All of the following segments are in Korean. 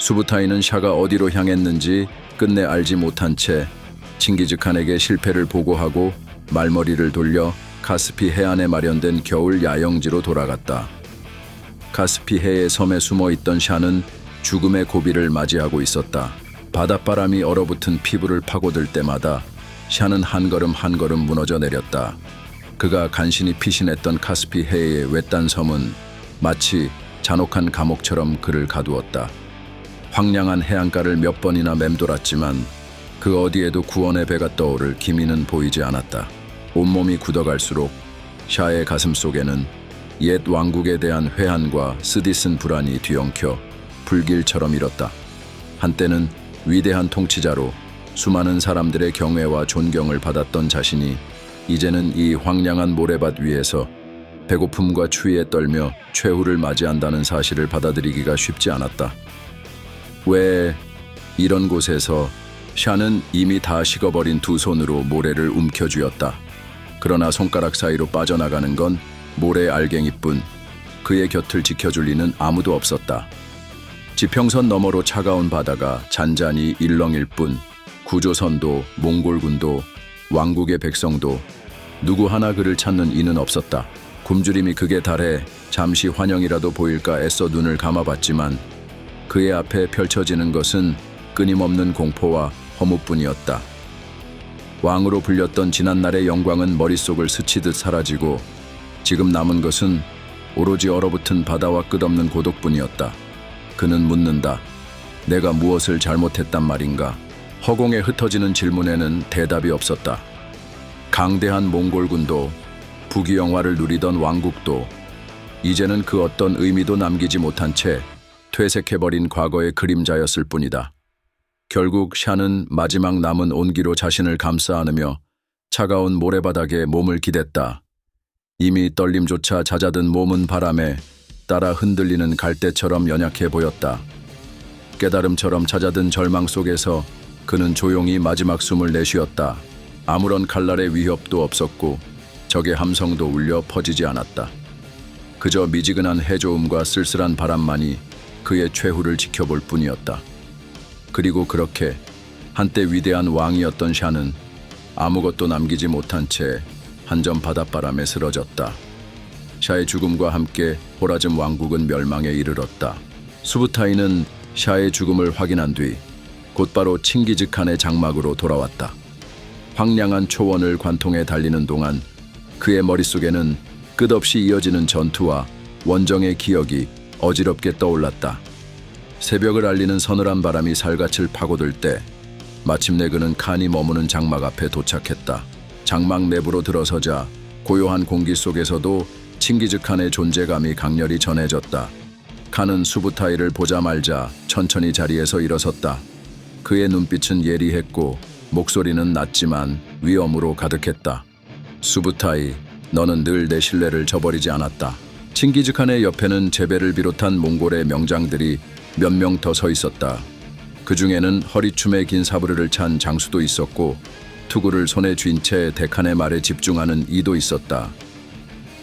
수부타이는 샤가 어디로 향했는지 끝내 알지 못한 채 칭기즈칸에게 실패를 보고하고 말머리를 돌려 카스피 해안에 마련된 겨울 야영지로 돌아갔다. 카스피 해의 섬에 숨어 있던 샤는 죽음의 고비를 맞이하고 있었다. 바닷바람이 얼어붙은 피부를 파고들 때마다 샤는 한 걸음 한 걸음 무너져 내렸다. 그가 간신히 피신했던 카스피 해의 외딴 섬은 마치 잔혹한 감옥처럼 그를 가두었다. 황량한 해안가를 몇 번이나 맴돌았지만 그 어디에도 구원의 배가 떠오를 기미는 보이지 않았다. 온몸이 굳어갈수록 샤의 가슴 속에는 옛 왕국에 대한 회한과 쓰디쓴 불안이 뒤엉켜 불길처럼 일었다. 한때는 위대한 통치자로 수많은 사람들의 경외와 존경을 받았던 자신이 이제는 이 황량한 모래밭 위에서 배고픔과 추위에 떨며 최후를 맞이한다는 사실을 받아들이기가 쉽지 않았다. 왜 이런 곳에서 샤는 이미 다 식어버린 두 손으로 모래를 움켜쥐었다. 그러나 손가락 사이로 빠져나가는 건 모래 알갱이뿐. 그의 곁을 지켜줄 이는 아무도 없었다. 지평선 너머로 차가운 바다가 잔잔히 일렁일 뿐 구조선도 몽골군도 왕국의 백성도 누구 하나 그를 찾는 이는 없었다. 굶주림이 극에 달해 잠시 환영이라도 보일까 애써 눈을 감아봤지만 그의 앞에 펼쳐지는 것은 끊임없는 공포와 허무뿐이었다. 왕으로 불렸던 지난날의 영광은 머릿속을 스치듯 사라지고 지금 남은 것은 오로지 얼어붙은 바다와 끝없는 고독뿐이었다. 그는 묻는다. 내가 무엇을 잘못했단 말인가? 허공에 흩어지는 질문에는 대답이 없었다. 강대한 몽골군도 부귀영화를 누리던 왕국도 이제는 그 어떤 의미도 남기지 못한 채 퇴색해버린 과거의 그림자였을 뿐이다. 결국 샤는 마지막 남은 온기로 자신을 감싸 안으며 차가운 모래바닥에 몸을 기댔다. 이미 떨림조차 잦아든 몸은 바람에 따라 흔들리는 갈대처럼 연약해 보였다. 깨달음처럼 잦아든 절망 속에서 그는 조용히 마지막 숨을 내쉬었다. 아무런 칼날의 위협도 없었고 적의 함성도 울려 퍼지지 않았다. 그저 미지근한 해조음과 쓸쓸한 바람만이 그의 최후를 지켜볼 뿐이었다. 그리고 그렇게 한때 위대한 왕이었던 샤는 아무것도 남기지 못한 채 한점 바닷바람에 쓰러졌다. 샤의 죽음과 함께 호라즘 왕국은 멸망에 이르렀다. 수부타이는 샤의 죽음을 확인한 뒤 곧바로 칭기즈칸의 장막으로 돌아왔다. 황량한 초원을 관통해 달리는 동안 그의 머릿속에는 끝없이 이어지는 전투와 원정의 기억이 어지럽게 떠올랐다. 새벽을 알리는 서늘한 바람이 살갗을 파고들 때 마침내 그는 칸이 머무는 장막 앞에 도착했다. 장막 내부로 들어서자 고요한 공기 속에서도 칭기즈칸의 존재감이 강렬히 전해졌다. 칸은 수부타이를 보자말자 천천히 자리에서 일어섰다. 그의 눈빛은 예리했고 목소리는 낮지만 위엄으로 가득했다. 수부타이, 너는 늘 내 신뢰를 저버리지 않았다. 칭기즈칸의 옆에는 제베를 비롯한 몽골의 명장들이 몇 명 더 서 있었다. 그 중에는 허리춤에 긴 사브르를 찬 장수도 있었고 투구를 손에 쥔 채 데칸의 말에 집중하는 이도 있었다.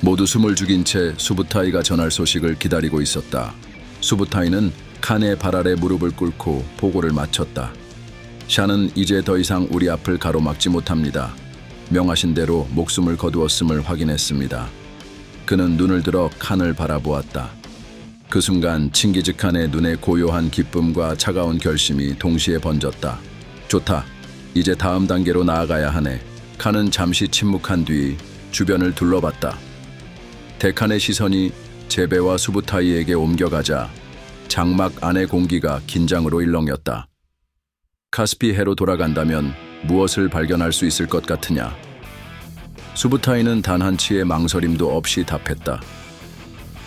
모두 숨을 죽인 채 수부타이가 전할 소식을 기다리고 있었다. 수부타이는 칸의 발 아래 무릎을 꿇고 보고를 마쳤다. 샤는 이제 더 이상 우리 앞을 가로막지 못합니다. 명하신 대로 목숨을 거두었음을 확인했습니다. 그는 눈을 들어 칸을 바라보았다. 그 순간 칭기즈칸의 눈에 고요한 기쁨과 차가운 결심이 동시에 번졌다. 좋다. 이제 다음 단계로 나아가야 하네. 칸은 잠시 침묵한 뒤 주변을 둘러봤다. 데칸의 시선이 제베와 수부타이에게 옮겨가자 장막 안의 공기가 긴장으로 일렁였다. 카스피 해로 돌아간다면 무엇을 발견할 수 있을 것 같으냐? 수부타이는 단 한치의 망설임도 없이 답했다.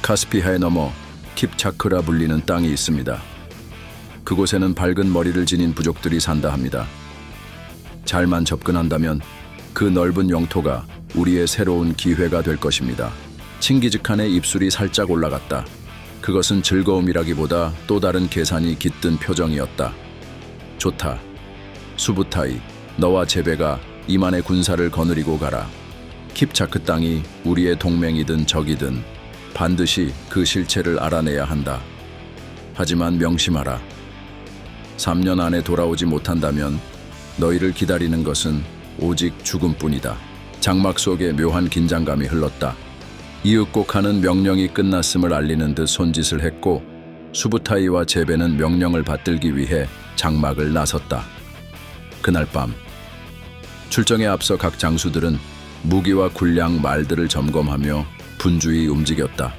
카스피 해 넘어 킵차크라 불리는 땅이 있습니다. 그곳에는 밝은 머리를 지닌 부족들이 산다 합니다. 잘만 접근한다면 그 넓은 영토가 우리의 새로운 기회가 될 것입니다. 칭기즈칸의 입술이 살짝 올라갔다. 그것은 즐거움이라기보다 또 다른 계산이 깃든 표정이었다. 좋다. 수부타이, 너와 제베가 이만의 군사를 거느리고 가라. 킵차크 땅이 우리의 동맹이든 적이든 반드시 그 실체를 알아내야 한다. 하지만 명심하라. 3년 안에 돌아오지 못한다면 너희를 기다리는 것은 오직 죽음뿐이다. 장막 속에 묘한 긴장감이 흘렀다. 이윽고카는 명령이 끝났음을 알리는 듯 손짓을 했고 수부타이와 제베는 명령을 받들기 위해 장막을 나섰다. 그날 밤 출정에 앞서 각 장수들은 무기와 군량, 말들을 점검하며 분주히 움직였다.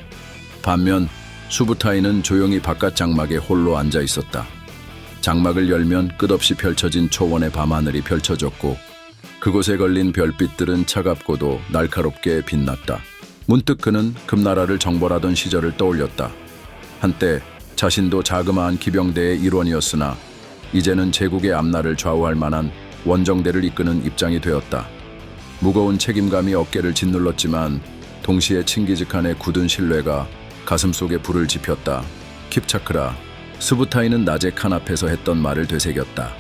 반면 수부타이는 조용히 바깥 장막에 홀로 앉아 있었다. 장막을 열면 끝없이 펼쳐진 초원의 밤하늘이 펼쳐졌고 그곳에 걸린 별빛들은 차갑고도 날카롭게 빛났다. 문득 그는 금나라를 정벌하던 시절을 떠올렸다. 한때 자신도 자그마한 기병대의 일원이었으나 이제는 제국의 앞날을 좌우할 만한 원정대를 이끄는 입장이 되었다. 무거운 책임감이 어깨를 짓눌렀지만 동시에 칭기즈칸의 굳은 신뢰가 가슴속에 불을 지폈다. 킵차크라. 수부타이는 낮에 칸 앞에서 했던 말을 되새겼다.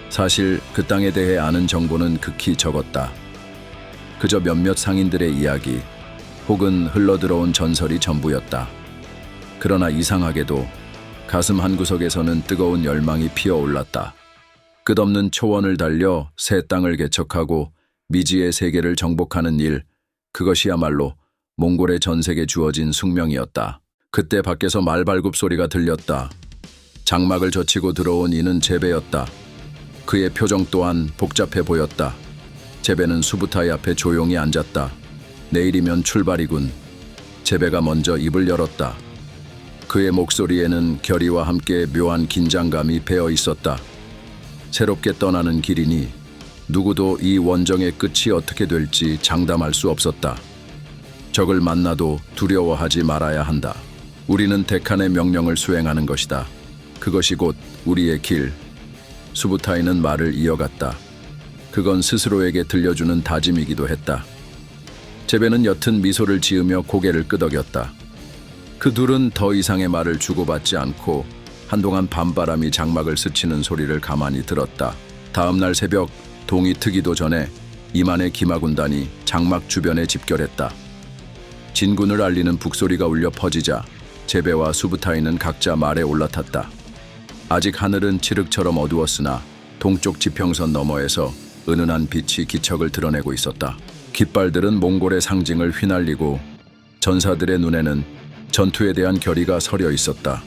사실 그 땅에 대해 아는 정보는 극히 적었다. 그저 몇몇 상인들의 이야기 혹은 흘러들어온 전설이 전부였다. 그러나 이상하게도 가슴 한구석에서는 뜨거운 열망이 피어올랐다. 끝없는 초원을 달려 새 땅을 개척하고 미지의 세계를 정복하는 일, 그것이야말로 몽골의 전색에 주어진 숙명이었다. 그때 밖에서 말발굽 소리가 들렸다. 장막을 젖히고 들어온 이는 제베였다. 그의 표정 또한 복잡해 보였다. 제베는 수부타이 앞에 조용히 앉았다. 내일이면 출발이군. 제베가 먼저 입을 열었다. 그의 목소리에는 결의와 함께 묘한 긴장감이 배어 있었다. 새롭게 떠나는 길이니 누구도 이 원정의 끝이 어떻게 될지 장담할 수 없었다. 적을 만나도 두려워하지 말아야 한다. 우리는 데칸의 명령을 수행하는 것이다. 그것이 곧 우리의 길. 수부타이는 말을 이어갔다. 그건 스스로에게 들려주는 다짐이기도 했다. 제베는 옅은 미소를 지으며 고개를 끄덕였다. 그 둘은 더 이상의 말을 주고받지 않고 한동안 밤바람이 장막을 스치는 소리를 가만히 들었다. 다음 날 새벽 동이 트기도 전에 이만의 기마군단이 장막 주변에 집결했다. 진군을 알리는 북소리가 울려 퍼지자 제베와 수부타이는 각자 말에 올라탔다. 아직 하늘은 칠흑처럼 어두웠으나 동쪽 지평선 너머에서 은은한 빛이 기척을 드러내고 있었다. 깃발들은 몽골의 상징을 휘날리고 전사들의 눈에는 전투에 대한 결의가 서려 있었다.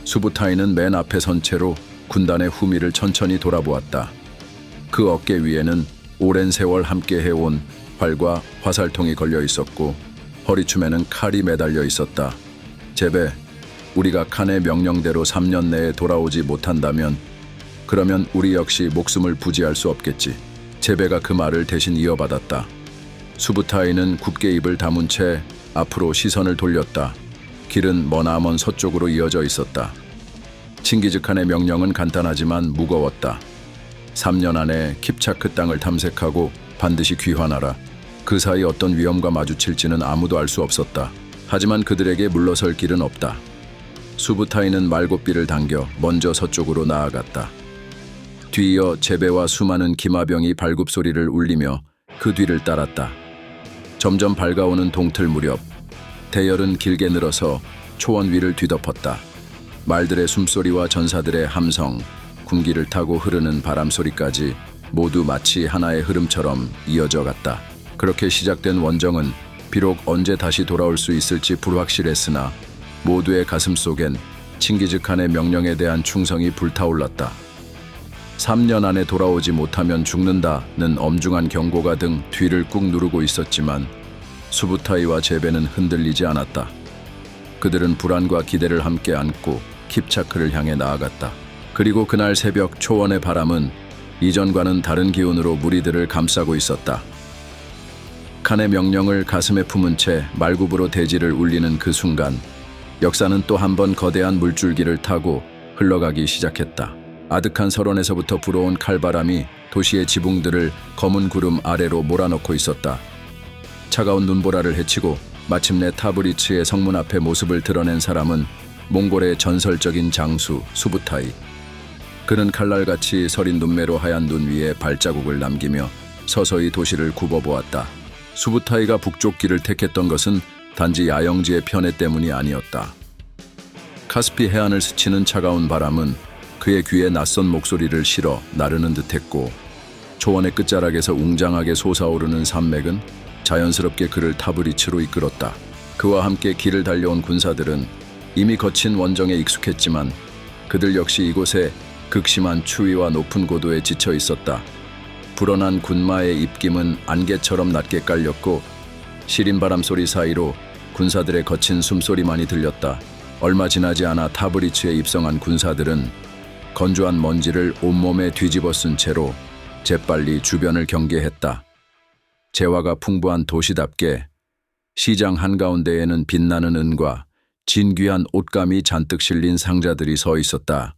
수부타이는 맨 앞에 선 채로 군단의 후미를 천천히 돌아보았다. 그 어깨 위에는 오랜 세월 함께 해온 활과 화살통이 걸려 있었고 허리춤에는 칼이 매달려 있었다. 제베, 우리가 칸의 명령대로 3년 내에 돌아오지 못한다면 그러면 우리 역시 목숨을 부지할 수 없겠지. 제베가 그 말을 대신 이어받았다. 수부타이는 굳게 입을 다문 채 앞으로 시선을 돌렸다. 길은 머나먼 서쪽으로 이어져 있었다. 칭기즈칸의 명령은 간단하지만 무거웠다. 3년 안에 킵차크 땅을 탐색하고 반드시 귀환하라. 그 사이 어떤 위험과 마주칠지는 아무도 알 수 없었다. 하지만 그들에게 물러설 길은 없다. 수부타이는 말고삐를 당겨 먼저 서쪽으로 나아갔다. 뒤이어 제베와 수많은 기마병이 발굽 소리를 울리며 그 뒤를 따랐다. 점점 밝아오는 동틀 무렵 대열은 길게 늘어서 초원 위를 뒤덮었다. 말들의 숨소리와 전사들의 함성, 군기를 타고 흐르는 바람 소리까지 모두 마치 하나의 흐름처럼 이어져 갔다. 그렇게 시작된 원정은 비록 언제 다시 돌아올 수 있을지 불확실했으나 모두의 가슴 속엔 칭기즈칸의 명령에 대한 충성이 불타올랐다. 3년 안에 돌아오지 못하면 죽는다는 엄중한 경고가 등 뒤를 꾹 누르고 있었지만 수부타이와 제베는 흔들리지 않았다. 그들은 불안과 기대를 함께 안고 킵차크를 향해 나아갔다. 그리고 그날 새벽 초원의 바람은 이전과는 다른 기운으로 무리들을 감싸고 있었다. 칸의 명령을 가슴에 품은 채 말굽으로 대지를 울리는 그 순간 역사는 또 한 번 거대한 물줄기를 타고 흘러가기 시작했다. 아득한 설원에서부터 불어온 칼바람이 도시의 지붕들을 검은 구름 아래로 몰아넣고 있었다. 차가운 눈보라를 헤치고 마침내 타브리츠의 성문 앞에 모습을 드러낸 사람은 몽골의 전설적인 장수 수부타이. 그는 칼날같이 서린 눈매로 하얀 눈 위에 발자국을 남기며 서서히 도시를 굽어보았다. 수부타이가 북쪽 길을 택했던 것은 단지 야영지의 편애 때문이 아니었다. 카스피 해안을 스치는 차가운 바람은 그의 귀에 낯선 목소리를 실어 나르는 듯했고 초원의 끝자락에서 웅장하게 솟아오르는 산맥은 자연스럽게 그를 타브리츠로 이끌었다. 그와 함께 길을 달려온 군사들은 이미 거친 원정에 익숙했지만 그들 역시 이곳에 극심한 추위와 높은 고도에 지쳐 있었다. 불어난 군마의 입김은 안개처럼 낮게 깔렸고 시린 바람 소리 사이로 군사들의 거친 숨소리만이 들렸다. 얼마 지나지 않아 타브리츠에 입성한 군사들은 건조한 먼지를 온몸에 뒤집어 쓴 채로 재빨리 주변을 경계했다. 재화가 풍부한 도시답게 시장 한가운데에는 빛나는 은과 진귀한 옷감이 잔뜩 실린 상자들이 서 있었다.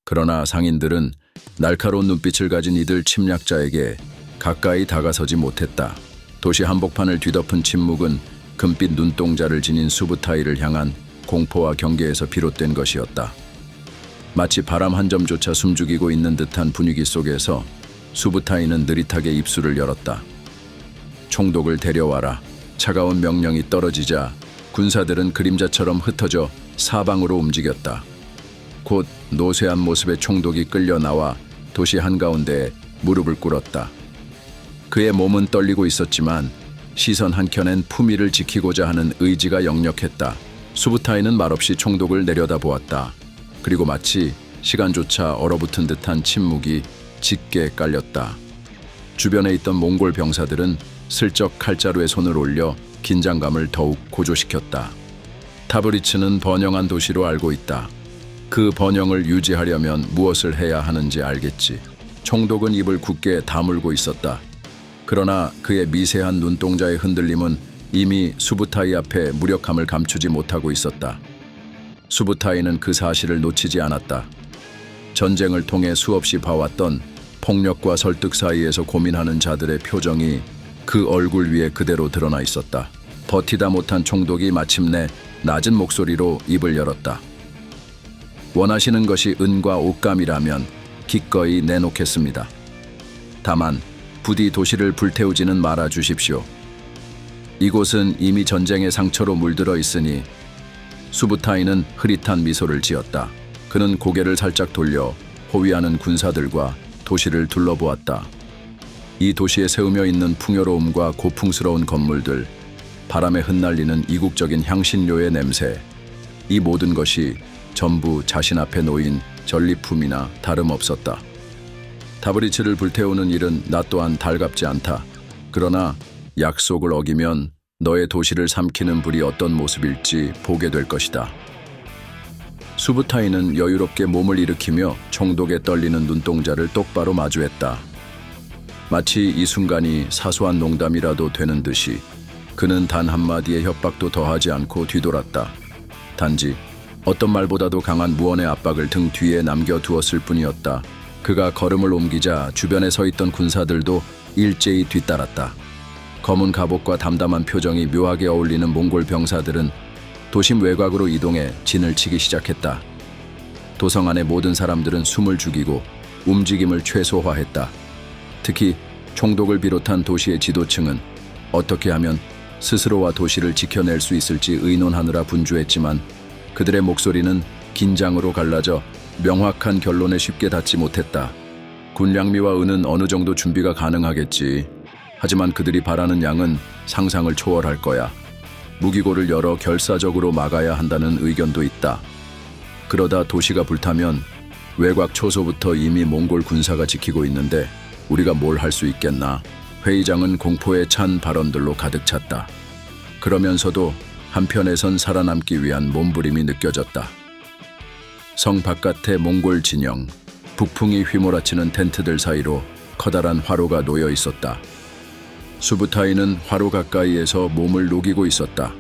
그러나 상인들은 날카로운 눈빛을 가진 이들 침략자에게 가까이 다가서지 못했다. 도시 한복판을 뒤덮은 침묵은 금빛 눈동자를 지닌 수부타이를 향한 공포와 경계에서 비롯된 것이었다. 마치 바람 한 점조차 숨죽이고 있는 듯한 분위기 속에서 수부타이는 느릿하게 입술을 열었다. 총독을 데려와라. 차가운 명령이 떨어지자 군사들은 그림자처럼 흩어져 사방으로 움직였다. 곧 노쇠한 모습의 총독이 끌려 나와 도시 한가운데에 무릎을 꿇었다. 그의 몸은 떨리고 있었지만 시선 한켠엔 품위를 지키고자 하는 의지가 역력했다. 수부타이는 말없이 총독을 내려다보았다. 그리고 마치 시간조차 얼어붙은 듯한 침묵이 짙게 깔렸다. 주변에 있던 몽골 병사들은 슬쩍 칼자루에 손을 올려 긴장감을 더욱 고조시켰다. 타브리츠는 번영한 도시로 알고 있다. 그 번영을 유지하려면 무엇을 해야 하는지 알겠지. 총독은 입을 굳게 다물고 있었다. 그러나 그의 미세한 눈동자의 흔들림은 이미 수부타이 앞에 무력함을 감추지 못하고 있었다. 수부타이는 그 사실을 놓치지 않았다. 전쟁을 통해 수없이 봐왔던 폭력과 설득 사이에서 고민하는 자들의 표정이 그 얼굴 위에 그대로 드러나 있었다. 버티다 못한 총독이 마침내 낮은 목소리로 입을 열었다. 원하시는 것이 은과 옷감이라면 기꺼이 내놓겠습니다. 다만 부디 도시를 불태우지는 말아 주십시오. 이곳은 이미 전쟁의 상처로 물들어 있으니. 수부타이는 흐릿한 미소를 지었다. 그는 고개를 살짝 돌려 호위하는 군사들과 도시를 둘러보았다. 이 도시에 세우며 있는 풍요로움과 고풍스러운 건물들, 바람에 흩날리는 이국적인 향신료의 냄새, 이 모든 것이 전부 자신 앞에 놓인 전리품이나 다름없었다. 타브리츠를 불태우는 일은 나 또한 달갑지 않다. 그러나 약속을 어기면 너의 도시를 삼키는 불이 어떤 모습일지 보게 될 것이다. 수부타이는 여유롭게 몸을 일으키며 총독의 떨리는 눈동자를 똑바로 마주했다. 마치 이 순간이 사소한 농담이라도 되는 듯이 그는 단 한마디의 협박도 더하지 않고 뒤돌았다. 단지 어떤 말보다도 강한 무언의 압박을 등 뒤에 남겨두었을 뿐이었다. 그가 걸음을 옮기자 주변에 서 있던 군사들도 일제히 뒤따랐다. 검은 갑옷과 담담한 표정이 묘하게 어울리는 몽골 병사들은 도심 외곽으로 이동해 진을 치기 시작했다. 도성 안의 모든 사람들은 숨을 죽이고 움직임을 최소화했다. 특히 총독을 비롯한 도시의 지도층은 어떻게 하면 스스로와 도시를 지켜낼 수 있을지 의논하느라 분주했지만 그들의 목소리는 긴장으로 갈라져 명확한 결론에 쉽게 닿지 못했다. 군량미와 은은 어느 정도 준비가 가능하겠지. 하지만 그들이 바라는 양은 상상을 초월할 거야. 무기고를 열어 결사적으로 막아야 한다는 의견도 있다. 그러다 도시가 불타면 외곽 초소부터 이미 몽골 군사가 지키고 있는데 우리가 뭘 할 수 있겠나. 회의장은 공포에 찬 발언들로 가득 찼다. 그러면서도 한편에선 살아남기 위한 몸부림이 느껴졌다. 성 바깥의 몽골 진영, 북풍이 휘몰아치는 텐트들 사이로 커다란 화로가 놓여 있었다. 수부타이는 화로 가까이에서 몸을 녹이고 있었다.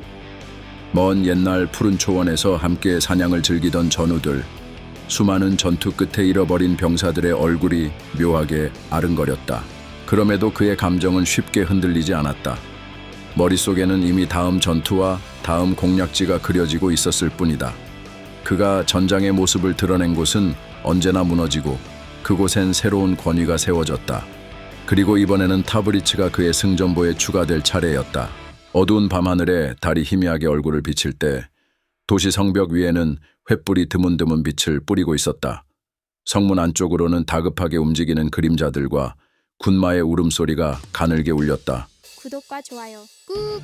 먼 옛날 푸른 초원에서 함께 사냥을 즐기던 전우들, 수많은 전투 끝에 잃어버린 병사들의 얼굴이 묘하게 아른거렸다. 그럼에도 그의 감정은 쉽게 흔들리지 않았다. 머릿속에는 이미 다음 전투와 다음 공략지가 그려지고 있었을 뿐이다. 그가 전장의 모습을 드러낸 곳은 언제나 무너지고 그곳엔 새로운 권위가 세워졌다. 그리고 이번에는 타브리츠가 그의 승전보에 추가될 차례였다. 어두운 밤하늘에 달이 희미하게 얼굴을 비칠 때 도시 성벽 위에는 횃불이 드문드문 빛을 뿌리고 있었다. 성문 안쪽으로는 다급하게 움직이는 그림자들과 군마의 울음소리가 가늘게 울렸다. 구독과 좋아요 꾹